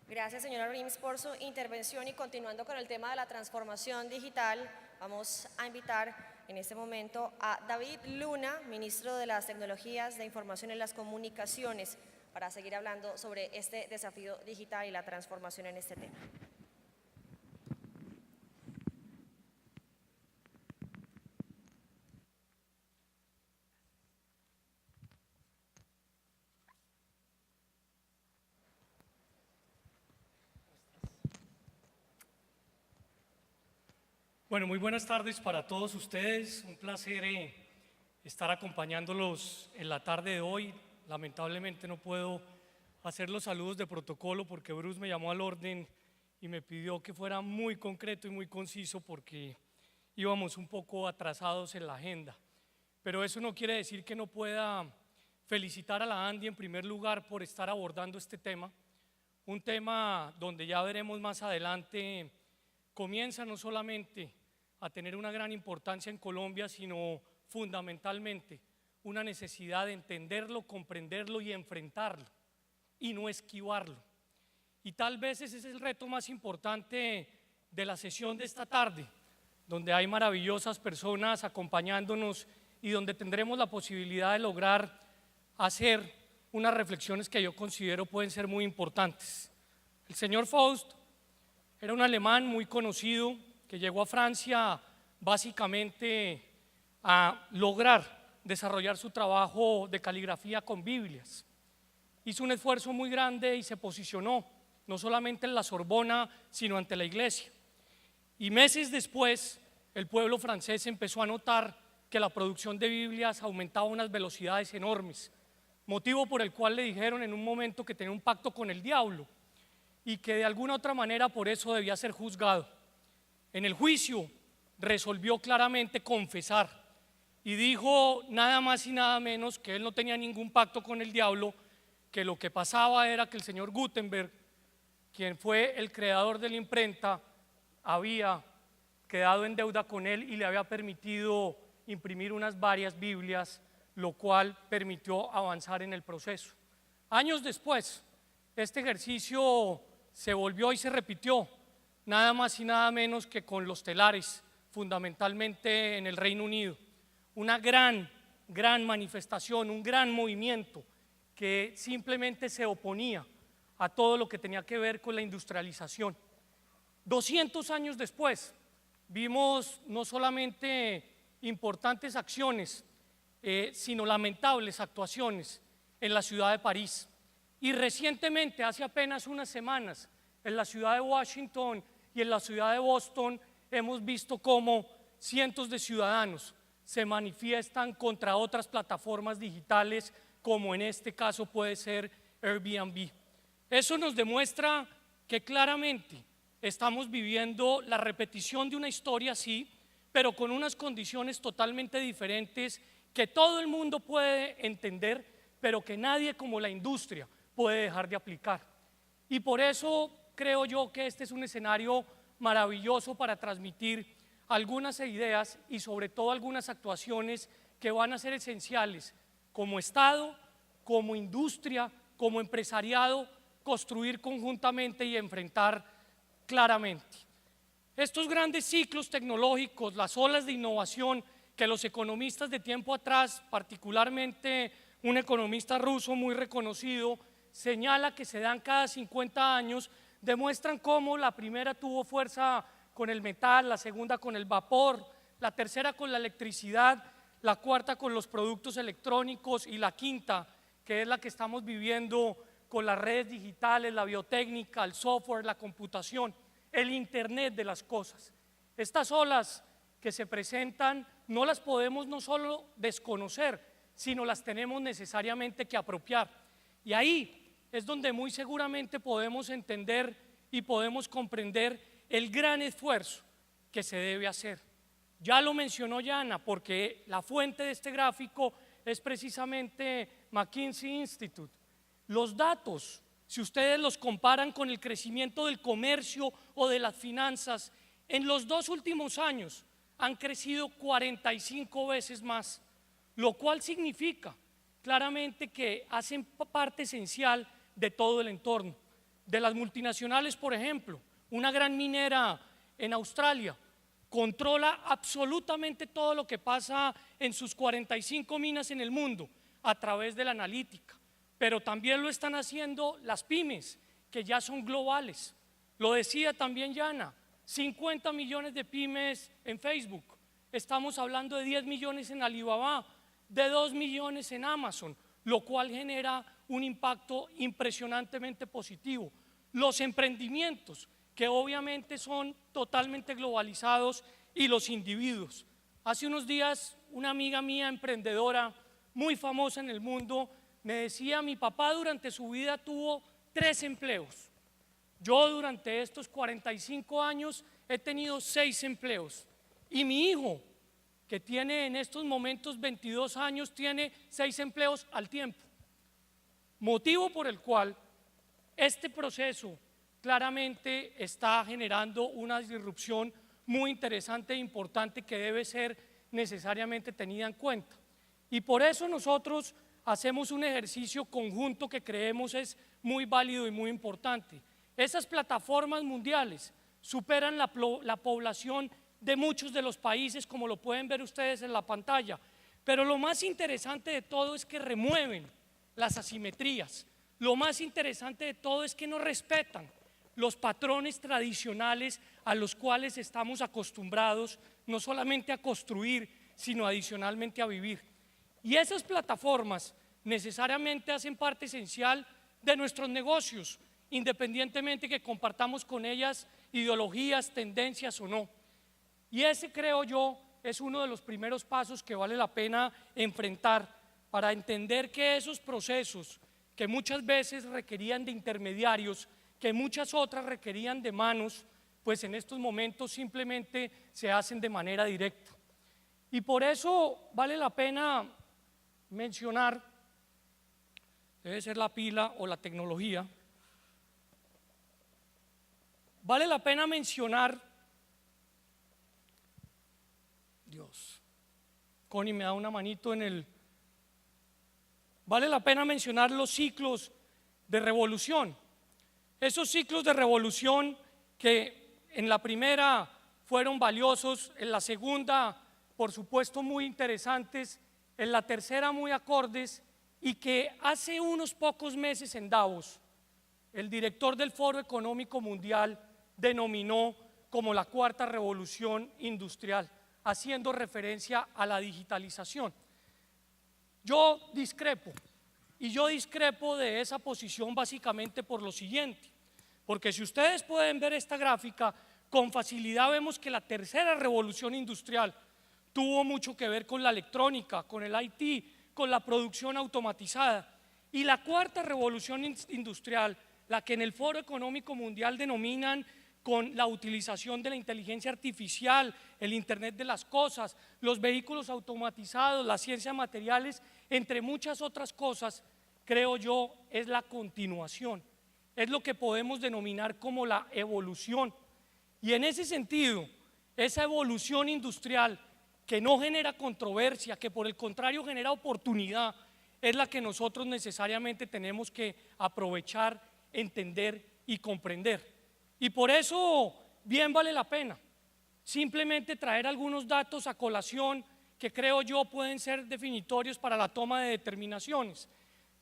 Gracias, señora Rims, por su intervención y continuando con el tema de la transformación digital, vamos a invitar en este momento a David Luna, ministro de las Tecnologías de Información y las Comunicaciones, para seguir hablando sobre este desafío digital y la transformación en este tema. Bueno, muy buenas tardes para todos ustedes. Un placer estar acompañándolos en la tarde de hoy. Lamentablemente no puedo hacer los saludos de protocolo porque Bruce me llamó al orden y me pidió que fuera muy concreto y muy conciso porque íbamos un poco atrasados en la agenda. Pero eso no quiere decir que no pueda felicitar a la ANDI en primer lugar por estar abordando este tema. Un tema donde ya veremos más adelante comienza no solamente a tener una gran importancia en Colombia, sino fundamentalmente una necesidad de entenderlo, comprenderlo y enfrentarlo, y no esquivarlo. Y tal vez ese es el reto más importante de la sesión de esta tarde, donde hay maravillosas personas acompañándonos y donde tendremos la posibilidad de lograr hacer unas reflexiones que yo considero pueden ser muy importantes. El señor Faust era un alemán muy conocido que llegó a Francia básicamente a lograr desarrollar su trabajo de caligrafía con Biblias. Hizo un esfuerzo muy grande y se posicionó no solamente en la Sorbona, sino ante la iglesia. Y meses después, el pueblo francés empezó a notar que la producción de Biblias aumentaba a unas velocidades enormes, motivo por el cual le dijeron en un momento que tenía un pacto con el diablo y que de alguna otra manera por eso debía ser juzgado. En el juicio resolvió claramente confesar y dijo nada más y nada menos que él no tenía ningún pacto con el diablo, que lo que pasaba era que el señor Gutenberg, quien fue el creador de la imprenta, había quedado en deuda con él y le había permitido imprimir unas varias Biblias, lo cual permitió avanzar en el proceso. Años después, este ejercicio se volvió y se repitió, nada más y nada menos que con los telares, fundamentalmente en el Reino Unido. Una gran manifestación, un gran movimiento que simplemente se oponía a todo lo que tenía que ver con la industrialización. 200 años después, vimos no solamente importantes acciones, sino lamentables actuaciones en la ciudad de París. Y recientemente, hace apenas unas semanas, en la ciudad de Washington y en la ciudad de Boston, hemos visto cómo cientos de ciudadanos se manifiestan contra otras plataformas digitales, como en este caso puede ser Airbnb. Eso nos demuestra que claramente estamos viviendo la repetición de una historia así, pero con unas condiciones totalmente diferentes que todo el mundo puede entender, pero que nadie como la industria puede dejar de aplicar. Y por eso creo yo que este es un escenario maravilloso para transmitir algunas ideas y sobre todo algunas actuaciones que van a ser esenciales como Estado, como industria, como empresariado, construir conjuntamente y enfrentar claramente. Estos grandes ciclos tecnológicos, las olas de innovación que los economistas de tiempo atrás, particularmente un economista ruso muy reconocido, señala que se dan cada 50 años, demuestran cómo la primera tuvo fuerza con el metal, la segunda con el vapor, la tercera con la electricidad, la cuarta con los productos electrónicos y la quinta, que es la que estamos viviendo con las redes digitales, la biotécnica, el software, la computación, el Internet de las cosas. Estas olas que se presentan no las podemos no solo desconocer, sino las tenemos necesariamente que apropiar. Y ahí es donde muy seguramente podemos entender y podemos comprender el gran esfuerzo que se debe hacer. Ya lo mencionó Yana, porque la fuente de este gráfico es precisamente McKinsey Institute. Los datos, si ustedes los comparan con el crecimiento del comercio o de las finanzas, en los 2 últimos años han crecido 45 veces más, lo cual significa claramente que hacen parte esencial de todo el entorno. de las multinacionales, por ejemplo, una gran minera en Australia, controla absolutamente todo lo que pasa en sus 45 minas en el mundo a través de la analítica, pero también lo están haciendo las pymes, que ya son globales. Lo decía también Yana, 50 millones de pymes en Facebook, estamos hablando de 10 millones en Alibaba, de 2 millones en Amazon, lo cual genera un impacto impresionantemente positivo. Los emprendimientos, que obviamente son totalmente globalizados, y los individuos. Hace unos días una amiga mía emprendedora muy famosa en el mundo me decía: mi papá durante su vida tuvo 3 empleos. Yo durante estos 45 años he tenido 6 empleos. Y mi hijo, que tiene en estos momentos 22 años, tiene 6 empleos al tiempo. Motivo por el cual este proceso claramente está generando una disrupción muy interesante e importante que debe ser necesariamente tenida en cuenta. Y por eso nosotros hacemos un ejercicio conjunto que creemos es muy válido y muy importante. Esas plataformas mundiales superan la población de muchos de los países, como lo pueden ver ustedes en la pantalla, pero lo más interesante de todo es que remueven las asimetrías. Lo más interesante de todo es que no respetan los patrones tradicionales a los cuales estamos acostumbrados no solamente a construir, sino adicionalmente a vivir. Y esas plataformas necesariamente hacen parte esencial de nuestros negocios, independientemente que compartamos con ellas ideologías, tendencias o no. Y ese, creo yo, es uno de los primeros pasos que vale la pena enfrentar para entender que esos procesos que muchas veces requerían de intermediarios, que muchas otras requerían de manos, pues en estos momentos simplemente se hacen de manera directa. Y por eso vale la pena mencionar, debe ser la pila o la tecnología, vale la pena mencionar, Dios, Connie me da una manito en el, vale la pena mencionar los ciclos de revolución. Esos ciclos de revolución que en la primera fueron valiosos, en la segunda, por supuesto, muy interesantes, en la tercera muy acordes, y que hace unos pocos meses en Davos, el director del Foro Económico Mundial denominó como la cuarta revolución industrial, haciendo referencia a la digitalización. Yo discrepo de esa posición básicamente por lo siguiente, porque si ustedes pueden ver esta gráfica, con facilidad vemos que la tercera revolución industrial tuvo mucho que ver con la electrónica, con el IT, con la producción automatizada, y la cuarta revolución industrial, la que en el Foro Económico Mundial denominan con la utilización de la inteligencia artificial, el Internet de las cosas, los vehículos automatizados, la ciencia de materiales, entre muchas otras cosas, creo yo, es la continuación, es lo que podemos denominar como la evolución. Y en ese sentido, esa evolución industrial que no genera controversia, que por el contrario genera oportunidad, es la que nosotros necesariamente tenemos que aprovechar, entender y comprender. Y por eso bien vale la pena simplemente traer algunos datos a colación que creo yo pueden ser definitorios para la toma de determinaciones.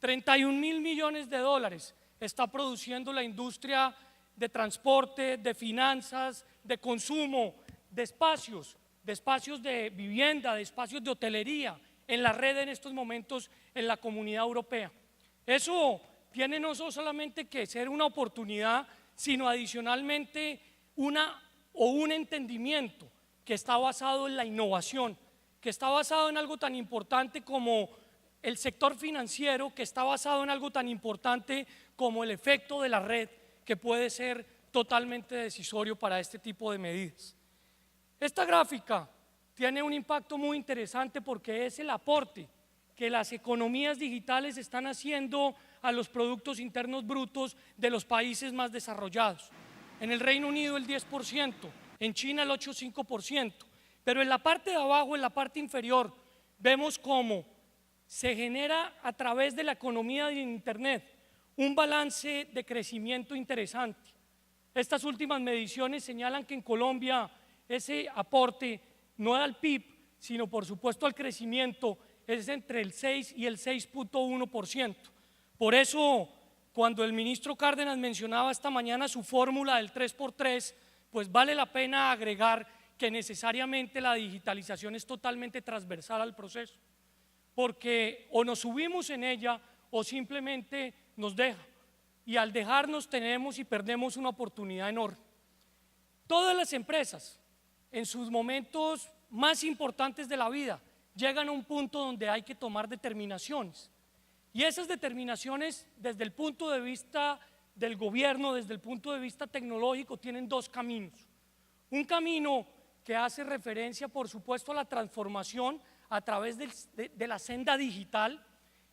31.000 millones de dólares está produciendo la industria de transporte, de finanzas, de consumo, de espacios de vivienda, de espacios de hotelería en la red en estos momentos en la Comunidad Europea. Eso tiene no solamente que ser una oportunidad, sino adicionalmente un entendimiento que está basado en la innovación, que está basado en algo tan importante como el sector financiero, que está basado en algo tan importante como el efecto de la red, que puede ser totalmente decisorio para este tipo de medidas. Esta gráfica tiene un impacto muy interesante porque es el aporte que las economías digitales están haciendo a los productos internos brutos de los países más desarrollados. En el Reino Unido el 10%, en China el 8,5%, pero en la parte de abajo, en la parte inferior, vemos cómo se genera a través de la economía de Internet un balance de crecimiento interesante. Estas últimas mediciones señalan que en Colombia ese aporte no al PIB, sino por supuesto al crecimiento, es entre el 6 y el 6.1%. Por eso, cuando el ministro Cárdenas mencionaba esta mañana su fórmula del 3x3, pues vale la pena agregar que necesariamente la digitalización es totalmente transversal al proceso, porque o nos subimos en ella o simplemente nos deja, y al dejarnos tenemos y perdemos una oportunidad enorme. Todas las empresas, en sus momentos más importantes de la vida, llegan a un punto donde hay que tomar determinaciones, y esas determinaciones desde el punto de vista del gobierno, desde el punto de vista tecnológico, tienen dos caminos. Un camino que hace referencia, por supuesto, a la transformación a través de la senda digital,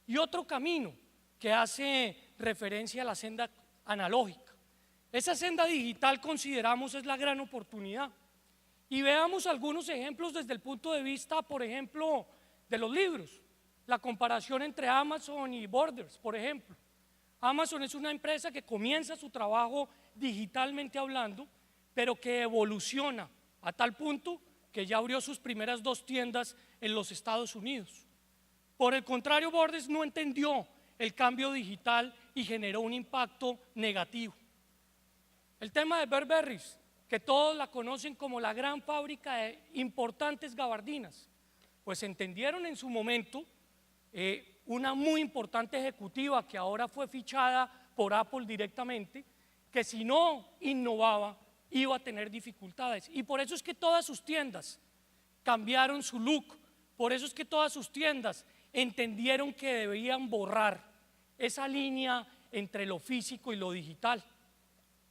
y otro camino que hace referencia a la senda analógica. Esa senda digital consideramos es la gran oportunidad. Y veamos algunos ejemplos desde el punto de vista, por ejemplo, de los libros. La comparación entre Amazon y Borders, por ejemplo. Amazon es una empresa que comienza su trabajo digitalmente hablando, pero que evoluciona a tal punto que ya abrió sus primeras 2 tiendas en los Estados Unidos. Por el contrario, Borders no entendió el cambio digital y generó un impacto negativo. El tema de Burberry's, que todos la conocen como la gran fábrica de importantes gabardinas, pues entendieron en su momento una muy importante ejecutiva que ahora fue fichada por Apple directamente, que si no innovaba iba a tener dificultades, y por eso es que todas sus tiendas cambiaron su look, por eso es que todas sus tiendas entendieron que debían borrar esa línea entre lo físico y lo digital.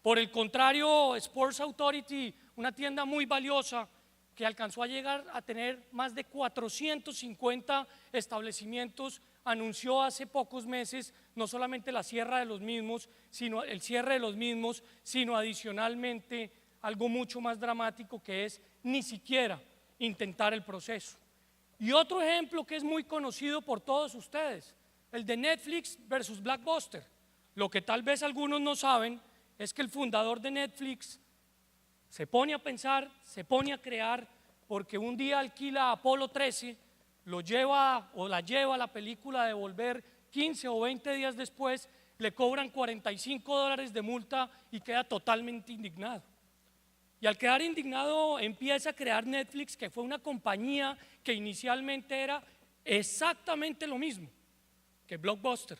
Por el contrario, Sports Authority, una tienda muy valiosa que alcanzó a llegar a tener más de 450 establecimientos, anunció hace pocos meses no solamente el cierre de los mismos, sino adicionalmente algo mucho más dramático, que es ni siquiera intentar el proceso. Y otro ejemplo que es muy conocido por todos ustedes, el de Netflix versus Blockbuster. Lo que tal vez algunos no saben es que el fundador de Netflix se pone a pensar, se pone a crear, porque un día alquila a Apolo 13, lo lleva o la lleva a la película de Volver, 15 o 20 días después le cobran $45 de multa y queda totalmente indignado. Y al quedar indignado empieza a crear Netflix, que fue una compañía que inicialmente era exactamente lo mismo que Blockbuster,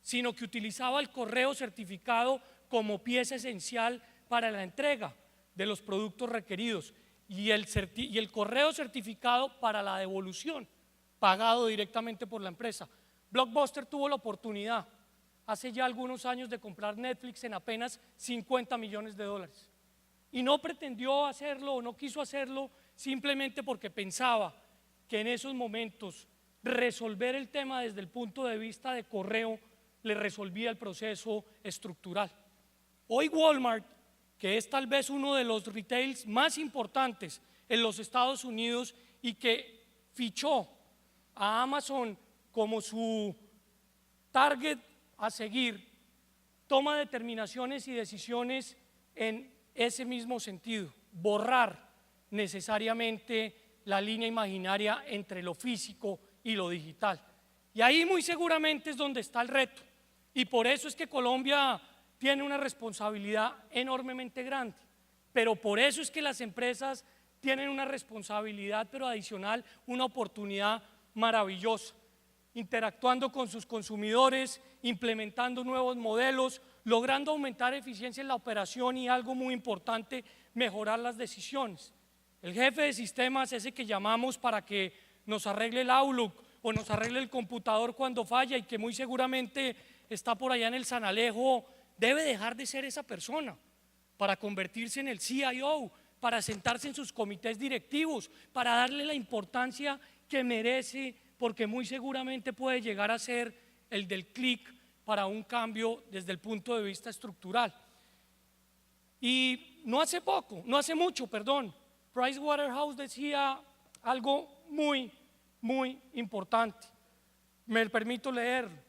sino que utilizaba el correo certificado como pieza esencial para la entrega de los productos requeridos y el correo certificado para la devolución, pagado directamente por la empresa. Blockbuster tuvo la oportunidad hace ya algunos años de comprar Netflix en apenas $50 millones y no pretendió hacerlo o no quiso hacerlo simplemente porque pensaba que en esos momentos resolver el tema desde el punto de vista de correo le resolvía el proceso estructural. Hoy Walmart, que es tal vez uno de los retails más importantes en los Estados Unidos y que fichó a Amazon como su target a seguir, toma determinaciones y decisiones en ese mismo sentido: borrar necesariamente la línea imaginaria entre lo físico y lo digital. Y ahí muy seguramente es donde está el reto, y por eso es que Colombia tiene una responsabilidad enormemente grande, pero por eso es que las empresas tienen una responsabilidad, pero adicional, una oportunidad maravillosa, interactuando con sus consumidores, implementando nuevos modelos, logrando aumentar eficiencia en la operación y, algo muy importante, mejorar las decisiones. El jefe de sistemas, ese que llamamos para que nos arregle el Outlook o nos arregle el computador cuando falla y que muy seguramente está por allá en el Sanalejo, debe dejar de ser esa persona para convertirse en el CIO, para sentarse en sus comités directivos, para darle la importancia que merece, porque muy seguramente puede llegar a ser el del clic para un cambio desde el punto de vista estructural. Y no hace mucho, Pricewaterhouse decía algo muy, muy importante. Me permito leerlo.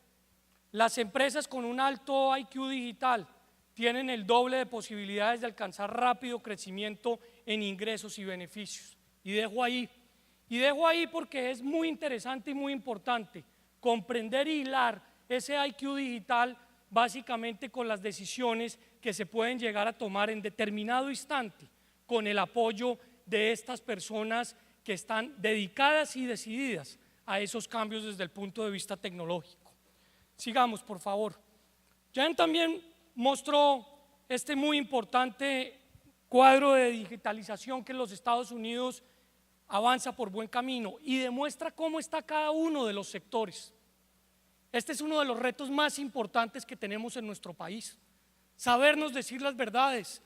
Las empresas con un alto IQ digital tienen el doble de posibilidades de alcanzar rápido crecimiento en ingresos y beneficios. Y dejo ahí porque es muy interesante y muy importante comprender y hilar ese IQ digital básicamente con las decisiones que se pueden llegar a tomar en determinado instante con el apoyo de estas personas que están dedicadas y decididas a esos cambios desde el punto de vista tecnológico. Sigamos, por favor. Jan también mostró este muy importante cuadro de digitalización que en los Estados Unidos avanza por buen camino y demuestra cómo está cada uno de los sectores. Este es uno de los retos más importantes que tenemos en nuestro país. Sabernos decir las verdades,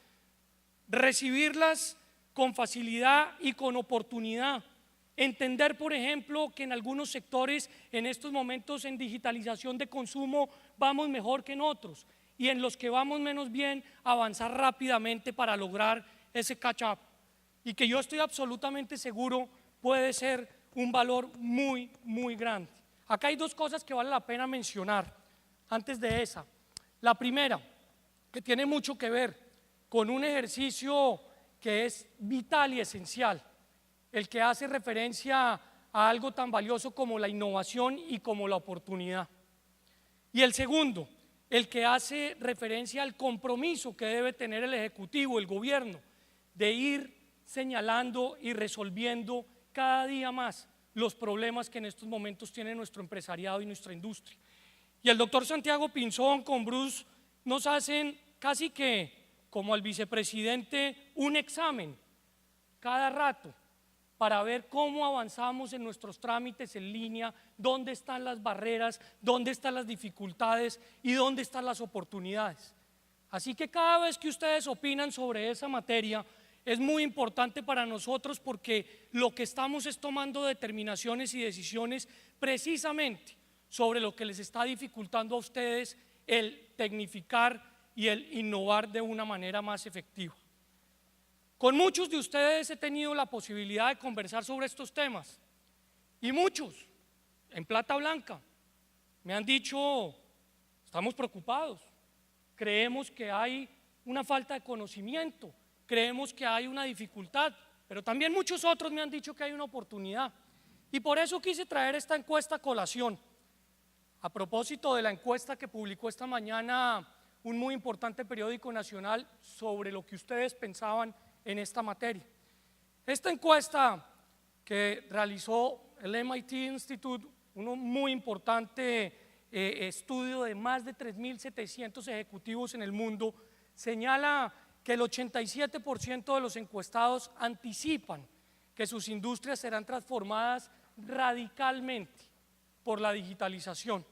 recibirlas con facilidad y con oportunidad. Entender, por ejemplo, que en algunos sectores en estos momentos en digitalización de consumo vamos mejor que en otros y en los que vamos menos bien avanzar rápidamente para lograr ese catch-up y que yo estoy absolutamente seguro puede ser un valor muy, muy grande. Acá hay dos cosas que vale la pena mencionar antes de esa. La primera, que tiene mucho que ver con un ejercicio que es vital y esencial, el que hace referencia a algo tan valioso como la innovación y como la oportunidad. Y el segundo, el que hace referencia al compromiso que debe tener el Ejecutivo, el gobierno, de ir señalando y resolviendo cada día más los problemas que en estos momentos tiene nuestro empresariado y nuestra industria. Y el doctor Santiago Pinzón con Bruce nos hacen casi que, como al vicepresidente, un examen cada rato para ver cómo avanzamos en nuestros trámites en línea, dónde están las barreras, dónde están las dificultades y dónde están las oportunidades. Así que cada vez que ustedes opinan sobre esa materia, es muy importante para nosotros porque lo que estamos es tomando determinaciones y decisiones precisamente sobre lo que les está dificultando a ustedes el tecnificar y el innovar de una manera más efectiva. Con muchos de ustedes he tenido la posibilidad de conversar sobre estos temas y muchos en plata blanca me han dicho, estamos preocupados, creemos que hay una falta de conocimiento, creemos que hay una dificultad, pero también muchos otros me han dicho que hay una oportunidad. Y por eso quise traer esta encuesta a colación. A propósito de la encuesta que publicó esta mañana un muy importante periódico nacional sobre lo que ustedes pensaban en esta materia. Esta encuesta que realizó el MIT Institute, un muy importante estudio de más de 3.700 ejecutivos en el mundo, señala que el 87% de los encuestados anticipan que sus industrias serán transformadas radicalmente por la digitalización,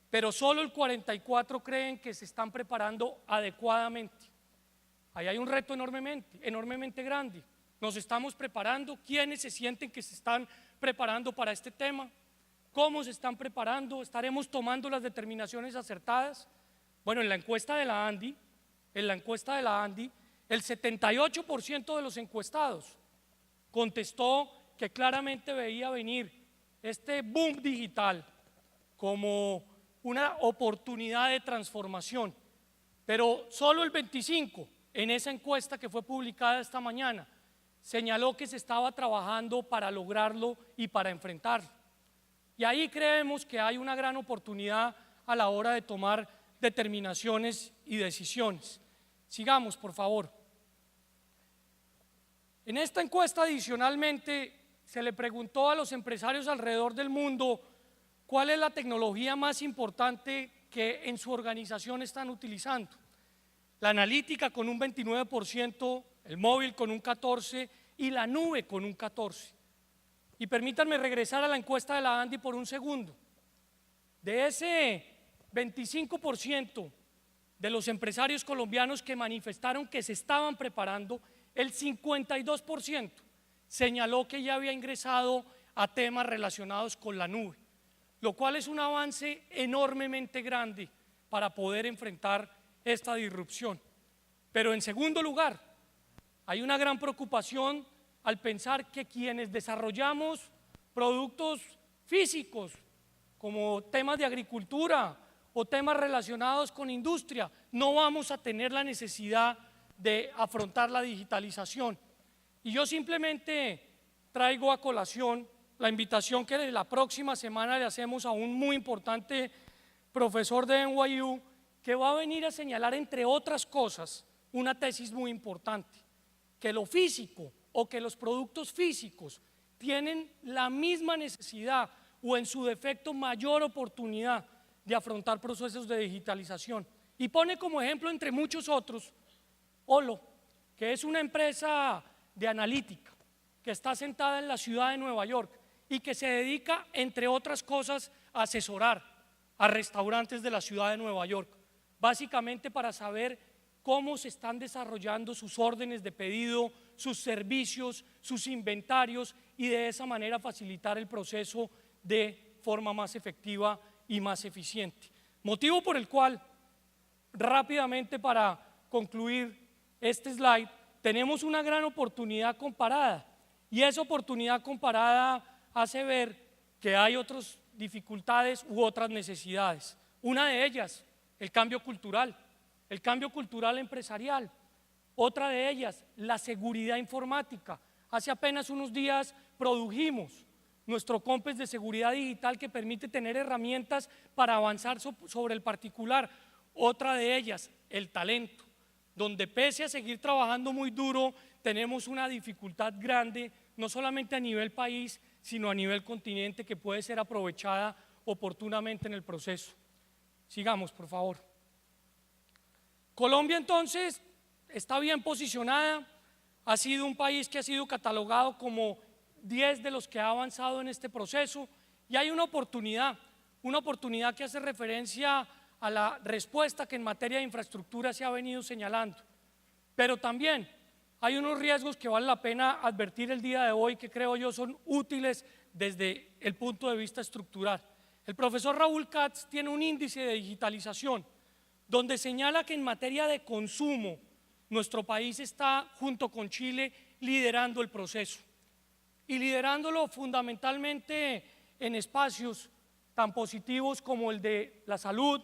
pero solo el 44% creen que se están preparando adecuadamente. Ahí hay un reto enormemente grande. ¿Nos estamos preparando? ¿Quiénes se sienten que se están preparando para este tema? ¿Cómo se están preparando? ¿Estaremos tomando las determinaciones acertadas? Bueno, en la encuesta de la ANDI, el 78% de los encuestados contestó que claramente veía venir este boom digital como una oportunidad de transformación, pero solo el 25% en esa encuesta que fue publicada esta mañana señaló que se estaba trabajando para lograrlo y para enfrentarlo. Y ahí creemos que hay una gran oportunidad a la hora de tomar determinaciones y decisiones. Sigamos, por favor. En esta encuesta, adicionalmente, se le preguntó a los empresarios alrededor del mundo cuál es la tecnología más importante que en su organización están utilizando. La analítica con un 29%, el móvil con un 14% y la nube con un 14%. Y permítanme regresar a la encuesta de la ANDI por un segundo. De ese 25% de los empresarios colombianos que manifestaron que se estaban preparando, el 52% señaló que ya había ingresado a temas relacionados con la nube, lo cual es un avance enormemente grande para poder enfrentar esta disrupción. Pero en segundo lugar, hay una gran preocupación al pensar que quienes desarrollamos productos físicos como temas de agricultura o temas relacionados con industria, no vamos a tener la necesidad de afrontar la digitalización. Y yo simplemente traigo a colación la invitación que la próxima semana le hacemos a un muy importante profesor de NYU que va a venir a señalar, entre otras cosas, una tesis muy importante, que lo físico o que los productos físicos tienen la misma necesidad o en su defecto mayor oportunidad de afrontar procesos de digitalización. Y pone como ejemplo, entre muchos otros, Olo, que es una empresa de analítica que está sentada en la ciudad de Nueva York y que se dedica, entre otras cosas, a asesorar a restaurantes de la ciudad de Nueva York, básicamente para saber cómo se están desarrollando sus órdenes de pedido, sus servicios, sus inventarios, y de esa manera facilitar el proceso de forma más efectiva y más eficiente. Motivo por el cual, rápidamente para concluir este slide, tenemos una gran oportunidad comparada, y esa oportunidad comparada hace ver que hay otras dificultades u otras necesidades. Una de ellas, el cambio cultural empresarial. Otra de ellas, la seguridad informática. Hace apenas unos días produjimos nuestro COMPES de seguridad digital que permite tener herramientas para avanzar sobre el particular. Otra de ellas, el talento, donde pese a seguir trabajando muy duro, tenemos una dificultad grande, no solamente a nivel país, sino a nivel continente, que puede ser aprovechada oportunamente en el proceso. Sigamos, por favor. Colombia, entonces, está bien posicionada, ha sido un país que ha sido catalogado como 10 de los que ha avanzado en este proceso, y hay una oportunidad que hace referencia a la respuesta que en materia de infraestructura se ha venido señalando, pero también hay unos riesgos que vale la pena advertir el día de hoy, que creo yo son útiles desde el punto de vista estructural. El profesor Raúl Katz tiene un índice de digitalización donde señala que en materia de consumo nuestro país está, junto con Chile, liderando el proceso, y liderándolo fundamentalmente en espacios tan positivos como el de la salud,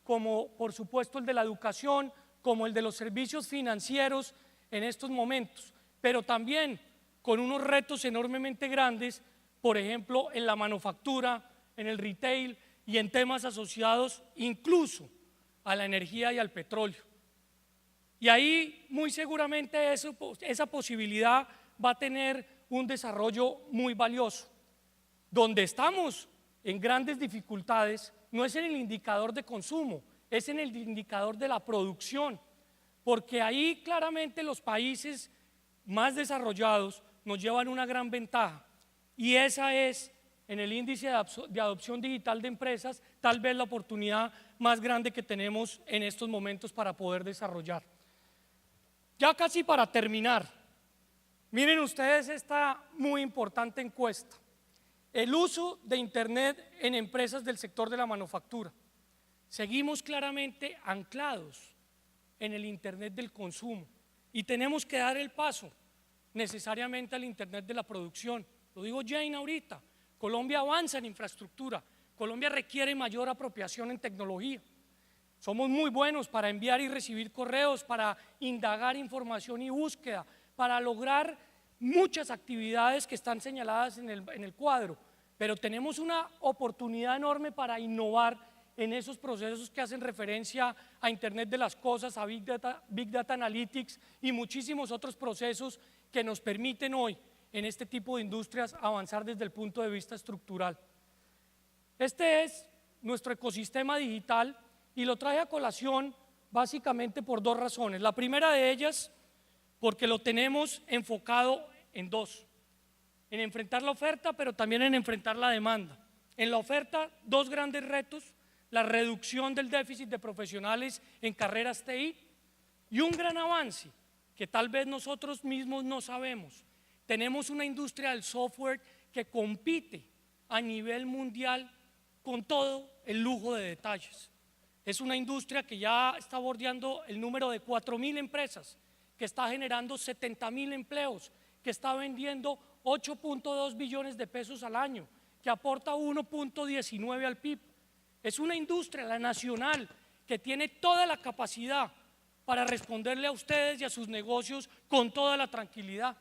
como por supuesto el de la educación, como el de los servicios financieros en estos momentos, pero también con unos retos enormemente grandes, por ejemplo en la manufactura, en el retail y en temas asociados incluso a la energía y al petróleo. Y ahí muy seguramente esa posibilidad va a tener un desarrollo muy valioso. Donde estamos en grandes dificultades no es en el indicador de consumo, es en el indicador de la producción, porque ahí claramente los países más desarrollados nos llevan una gran ventaja, y esa es, en el índice de adopción digital de empresas, tal vez la oportunidad más grande que tenemos en estos momentos para poder desarrollar. Ya casi para terminar, miren ustedes esta muy importante encuesta: el uso de Internet en empresas del sector de la manufactura. Seguimos claramente anclados en el Internet del consumo y tenemos que dar el paso necesariamente al Internet de la producción. Lo digo Jane ahorita, Colombia avanza en infraestructura, Colombia requiere mayor apropiación en tecnología. Somos muy buenos para enviar y recibir correos, para indagar información y búsqueda, para lograr muchas actividades que están señaladas en el cuadro, pero tenemos una oportunidad enorme para innovar en esos procesos que hacen referencia a Internet de las cosas, a Big Data Analytics y muchísimos otros procesos que nos permiten hoy en este tipo de industrias avanzar desde el punto de vista estructural. Este es nuestro ecosistema digital y lo traje a colación básicamente por dos razones. La primera de ellas, porque lo tenemos enfocado en dos: en enfrentar la oferta, pero también en enfrentar la demanda. En la oferta, dos grandes retos: la reducción del déficit de profesionales en carreras TI, y un gran avance que tal vez nosotros mismos no sabemos. Tenemos una industria del software que compite a nivel mundial con todo el lujo de detalles. Es una industria que ya está bordeando el número de 4.000 empresas, que está generando 70.000 empleos, que está vendiendo 8.2 billones de pesos al año, que aporta 1.19 al PIB. Es una industria, la nacional, que tiene toda la capacidad para responderle a ustedes y a sus negocios con toda la tranquilidad.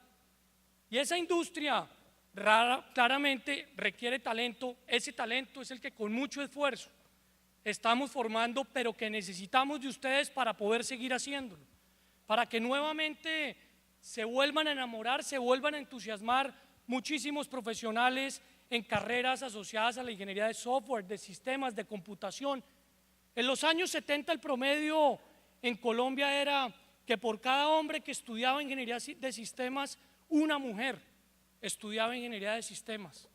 Y esa industria claramente requiere talento. Ese talento es el que con mucho esfuerzo estamos formando, pero que necesitamos de ustedes para poder seguir haciéndolo, para que nuevamente se vuelvan a enamorar, se vuelvan a entusiasmar muchísimos profesionales en carreras asociadas a la ingeniería de software, de sistemas, de computación. En los años 70 el promedio en Colombia era que por cada hombre que estudiaba ingeniería de sistemas, una mujer estudiaba ingeniería de sistemas.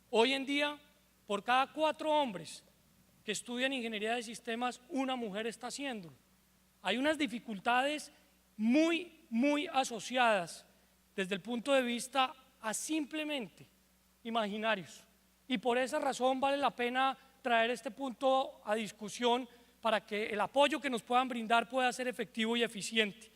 Hoy en día, por cada 4 hombres que estudian ingeniería de sistemas, una mujer está haciéndolo. Hay unas dificultades muy asociadas desde el punto de vista a simplemente imaginarios. Y por esa razón vale la pena traer este punto a discusión para que el apoyo que nos puedan brindar pueda ser efectivo y eficiente.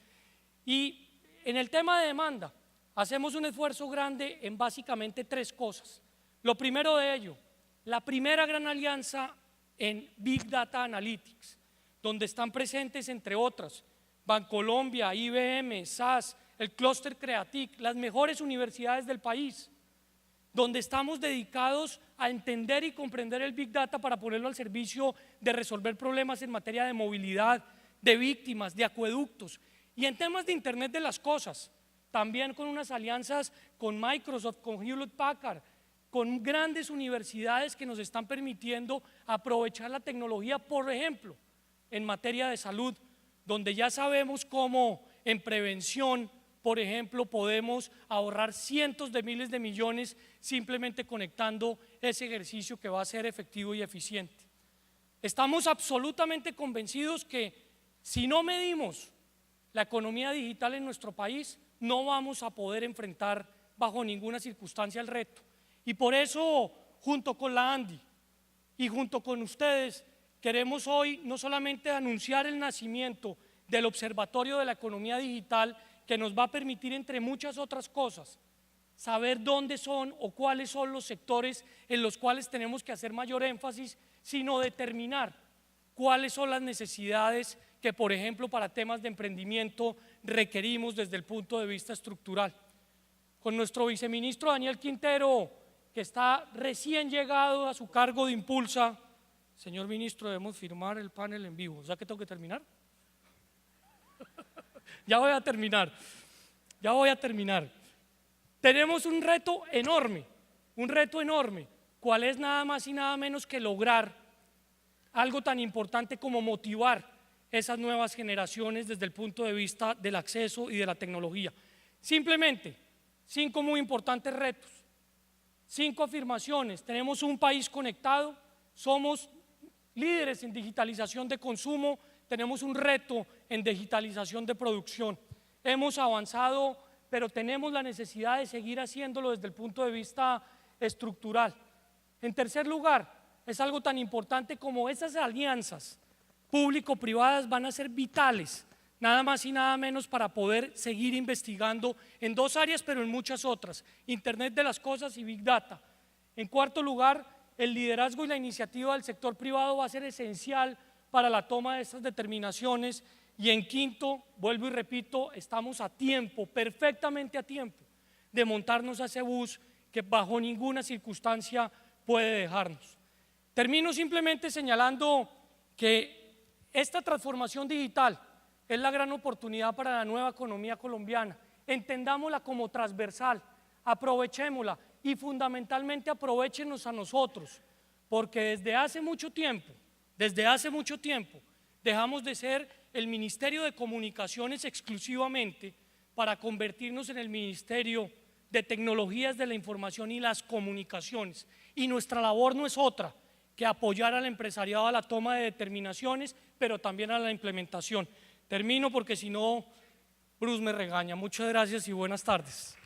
Y en el tema de demanda, hacemos un esfuerzo grande en básicamente 3 cosas. Lo primero de ello, la primera gran alianza en Big Data Analytics, donde están presentes, entre otras, Bancolombia, IBM, SAS, el Clúster Creatic, las mejores universidades del país, donde estamos dedicados a entender y comprender el Big Data para ponerlo al servicio de resolver problemas en materia de movilidad, de víctimas, de acueductos y en temas de Internet de las cosas, también con unas alianzas con Microsoft, con Hewlett Packard, con grandes universidades que nos están permitiendo aprovechar la tecnología, por ejemplo, en materia de salud, donde ya sabemos cómo en prevención, por ejemplo, podemos ahorrar cientos de miles de millones simplemente conectando ese ejercicio que va a ser efectivo y eficiente. Estamos absolutamente convencidos que si no medimos la economía digital en nuestro país, no vamos a poder enfrentar bajo ninguna circunstancia el reto. Y por eso, junto con la ANDI y junto con ustedes, queremos hoy no solamente anunciar el nacimiento del Observatorio de la Economía Digital, que nos va a permitir, entre muchas otras cosas, saber dónde son o cuáles son los sectores en los cuales tenemos que hacer mayor énfasis, sino determinar cuáles son las necesidades que, por ejemplo, para temas de emprendimiento requerimos desde el punto de vista estructural. Con nuestro viceministro Daniel Quintero, que está recién llegado a su cargo de Impulsa. Señor ministro, debemos firmar el panel en vivo. ¿Ya que tengo que terminar? Ya voy a terminar. Tenemos un reto enorme. ¿Cuál es? Nada más y nada menos que lograr algo tan importante como motivar esas nuevas generaciones desde el punto de vista del acceso y de la tecnología. Simplemente 5 muy importantes retos, 5 afirmaciones. Tenemos un país conectado, somos líderes en digitalización de consumo, tenemos un reto en digitalización de producción. Hemos avanzado, pero tenemos la necesidad de seguir haciéndolo desde el punto de vista estructural. En tercer lugar, es algo tan importante como esas alianzas público-privadas van a ser vitales, nada más y nada menos para poder seguir investigando en 2 áreas, pero en muchas otras, Internet de las cosas y Big Data. En cuarto lugar, el liderazgo y la iniciativa del sector privado va a ser esencial para la toma de estas determinaciones. Y en quinto, vuelvo y repito, estamos a tiempo, perfectamente a tiempo, de montarnos a ese bus que bajo ninguna circunstancia puede dejarnos. Termino simplemente señalando que esta transformación digital es la gran oportunidad para la nueva economía colombiana. Entendámosla como transversal, aprovechémosla y fundamentalmente aprovéchenos a nosotros, porque desde hace mucho tiempo, dejamos de ser el Ministerio de Comunicaciones exclusivamente para convertirnos en el Ministerio de Tecnologías de la Información y las Comunicaciones. Y nuestra labor no es otra que apoyar al empresariado a la toma de determinaciones, pero también a la implementación. Termino porque si no, Bruce me regaña. Muchas gracias y buenas tardes.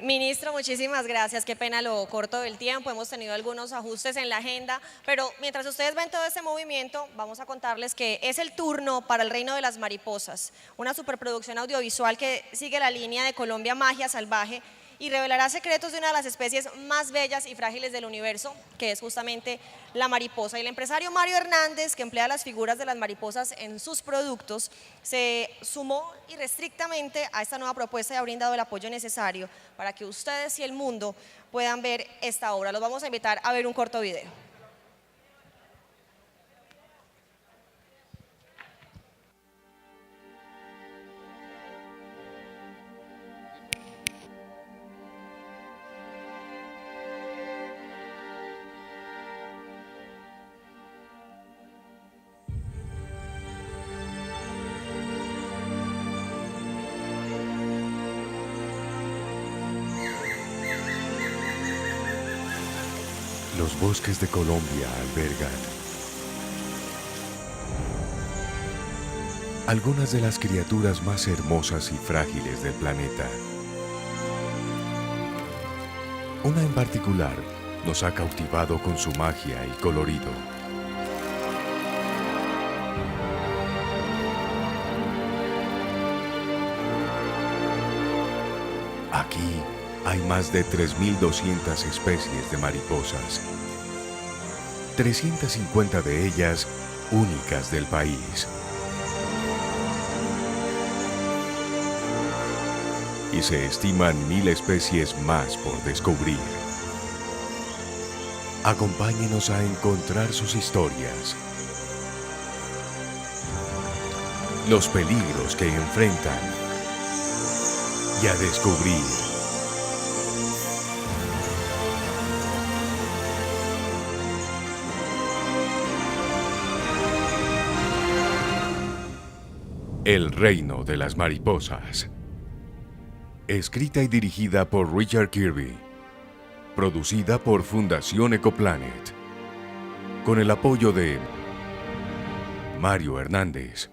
Ministro, muchísimas gracias. Qué pena lo corto del tiempo. Hemos tenido algunos ajustes en la agenda, pero mientras ustedes ven todo este movimiento, vamos a contarles que es el turno para El Reino de las Mariposas, una superproducción audiovisual que sigue la línea de Colombia Magia Salvaje y revelará secretos de una de las especies más bellas y frágiles del universo, que es justamente la mariposa. Y el empresario Mario Hernández, que emplea las figuras de las mariposas en sus productos, se sumó irrestrictamente a esta nueva propuesta y ha brindado el apoyo necesario para que ustedes y el mundo puedan ver esta obra. Los vamos a invitar a ver un corto video. Los bosques de Colombia albergan algunas de las criaturas más hermosas y frágiles del planeta. Una en particular nos ha cautivado con su magia y colorido. Aquí hay más de 3.200 especies de mariposas, 350 de ellas únicas del país. Y se estiman 1.000 especies más por descubrir. Acompáñenos a encontrar sus historias, los peligros que enfrentan y a descubrir El Reino de las Mariposas. Escrita y dirigida por Richard Kirby. Producida por Fundación Ecoplanet. Con el apoyo de Mario Hernández.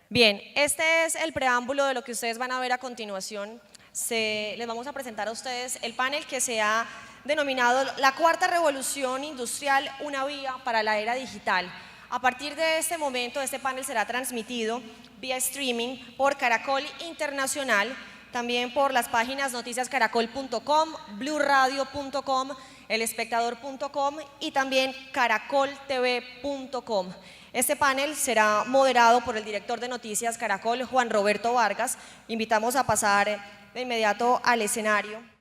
Bien, este es el preámbulo de lo que ustedes van a ver a continuación. Les vamos a presentar a ustedes el panel que se ha denominado La Cuarta Revolución Industrial, una vía para la era digital. A partir de este momento, este panel será transmitido vía streaming por Caracol Internacional, también por las páginas noticiascaracol.com, blurradio.com, elespectador.com y también caracoltv.com. Este panel será moderado por el director de Noticias Caracol, Juan Roberto Vargas. Invitamos a pasar de inmediato al escenario.